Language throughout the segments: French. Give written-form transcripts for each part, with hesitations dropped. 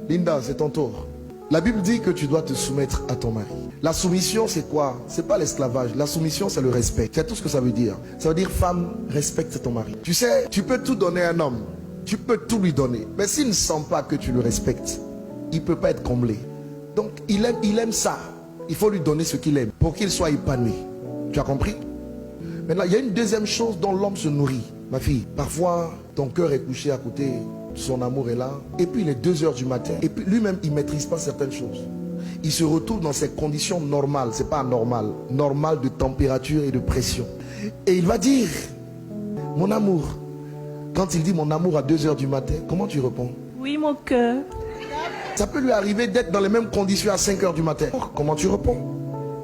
Linda, c'est ton tour. La Bible dit que tu dois te soumettre à ton mari. La soumission, c'est quoi? C'est pas l'esclavage. La soumission, c'est le respect. C'est tout ce que ça veut dire. Ça veut dire, femme, respecte ton mari. Tu sais, tu peux tout donner à un homme. Tu peux tout lui donner. Mais s'il ne sent pas que tu le respectes, il ne peut pas être comblé. Donc, il aime ça. Il faut lui donner ce qu'il aime pour qu'il soit épanoui. Tu as compris? Maintenant, il y a une deuxième chose dont l'homme se nourrit. Ma fille, parfois, ton cœur est couché à côté, son amour est là, et puis il est 2 h du matin, et puis lui-même, il ne maîtrise pas certaines choses. Il se retrouve dans ses conditions normales, c'est pas anormal, normales de température et de pression. Et il va dire, mon amour, quand il dit mon amour à 2 h du matin, comment tu réponds? Oui, mon cœur. Ça peut lui arriver d'être dans les mêmes conditions à 5 h du matin. Comment tu réponds?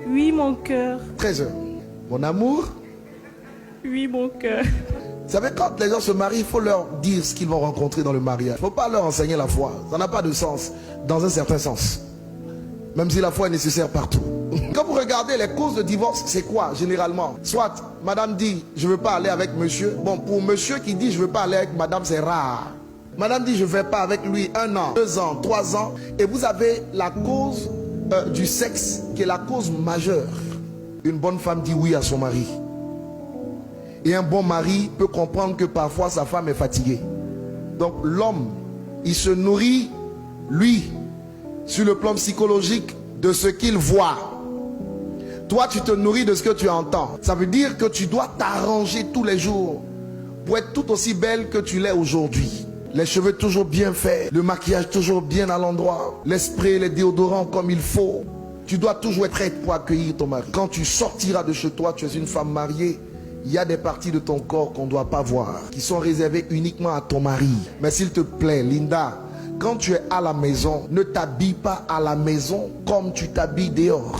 Oui, mon cœur. 13 h. Mon amour? Oui, mon cœur. Vous savez, quand les gens se marient, il faut leur dire ce qu'ils vont rencontrer dans le mariage. Il ne faut pas leur enseigner la foi. Ça n'a pas de sens, dans un certain sens. Même si la foi est nécessaire partout. Quand vous regardez les causes de divorce, c'est quoi généralement? Soit madame dit, je ne veux pas aller avec monsieur. Bon, pour monsieur qui dit, je ne veux pas aller avec madame, c'est rare. Madame dit, je ne vais pas avec lui 1 an, 2 ans, 3 ans. Et vous avez la cause du sexe qui est la cause majeure. Une bonne femme dit oui à son mari. Et un bon mari peut comprendre que parfois sa femme est fatiguée. Donc l'homme, il se nourrit, lui, sur le plan psychologique, de ce qu'il voit. Toi, tu te nourris de ce que tu entends. Ça veut dire que tu dois t'arranger tous les jours pour être tout aussi belle que tu l'es aujourd'hui. Les cheveux toujours bien faits, le maquillage toujours bien à l'endroit, les sprays, les déodorants comme il faut. Tu dois toujours être prête pour accueillir ton mari. Quand tu sortiras de chez toi, tu es une femme mariée. Il y a des parties de ton corps qu'on ne doit pas voir, qui sont réservées uniquement à ton mari. Mais s'il te plaît, Linda, quand tu es à la maison, ne t'habille pas à la maison comme tu t'habilles dehors.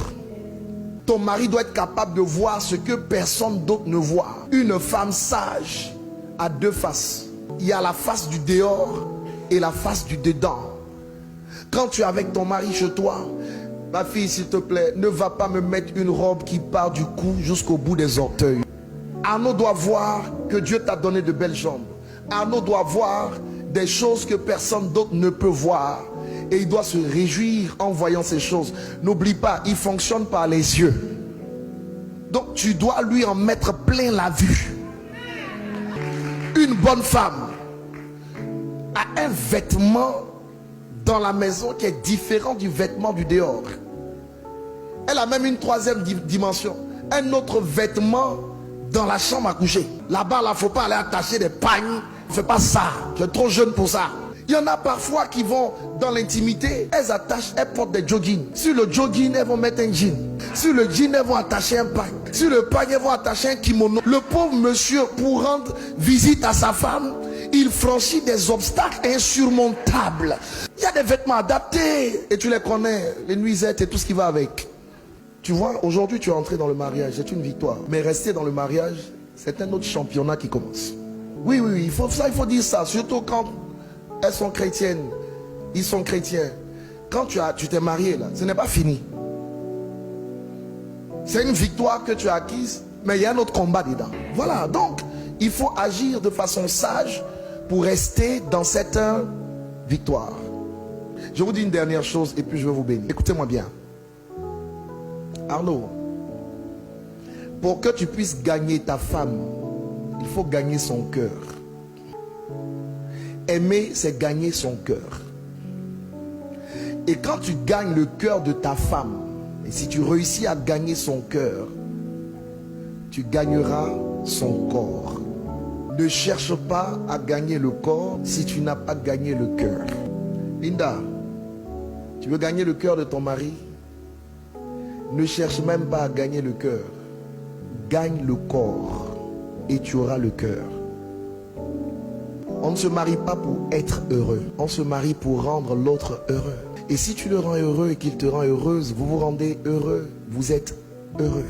Ton mari doit être capable de voir ce que personne d'autre ne voit. Une femme sage a 2 faces. Il y a la face du dehors et la face du dedans. Quand tu es avec ton mari chez toi, ma fille, s'il te plaît, ne va pas me mettre une robe qui part du cou jusqu'au bout des orteils. Arnaud doit voir que Dieu t'a donné de belles jambes. Arnaud doit voir des choses que personne d'autre ne peut voir. Et il doit se réjouir en voyant ces choses. N'oublie pas, il fonctionne par les yeux. Donc tu dois lui en mettre plein la vue. Une bonne femme a un vêtement dans la maison qui est différent du vêtement du dehors. Elle a même une 3e dimension. Un autre vêtement dans la chambre à coucher. Là-bas, il ne faut pas aller attacher des pagnes. Ne fais pas ça. Tu es trop jeune pour ça. Il y en a parfois qui vont dans l'intimité. Elles portent des joggings. Sur le jogging, elles vont mettre un jean. Sur le jean, elles vont attacher un pagne. Sur le pagne, elles vont attacher un kimono. Le pauvre monsieur, pour rendre visite à sa femme, il franchit des obstacles insurmontables. Il y a des vêtements adaptés. Et tu les connais. Les nuisettes et tout ce qui va avec. Tu vois, aujourd'hui tu es entré dans le mariage, c'est une victoire. Mais rester dans le mariage, c'est un autre championnat qui commence. Oui, il faut dire ça. Surtout quand elles sont chrétiennes, ils sont chrétiens. Quand tu t'es marié là, ce n'est pas fini. C'est une victoire que tu as acquise, mais il y a un autre combat dedans. Voilà, donc il faut agir de façon sage pour rester dans cette victoire. Je vous dis une dernière chose et puis je vais vous bénir. Écoutez-moi bien. Arnaud, pour que tu puisses gagner ta femme, il faut gagner son cœur. Aimer, c'est gagner son cœur. Et quand tu gagnes le cœur de ta femme, et si tu réussis à gagner son cœur, tu gagneras son corps. Ne cherche pas à gagner le corps si tu n'as pas gagné le cœur. Linda, tu veux gagner le cœur de ton mari? Ne cherche même pas à gagner le cœur. Gagne le corps et tu auras le cœur. On ne se marie pas pour être heureux. On se marie pour rendre l'autre heureux. Et si tu le rends heureux et qu'il te rend heureuse, vous vous rendez heureux. Vous êtes heureux.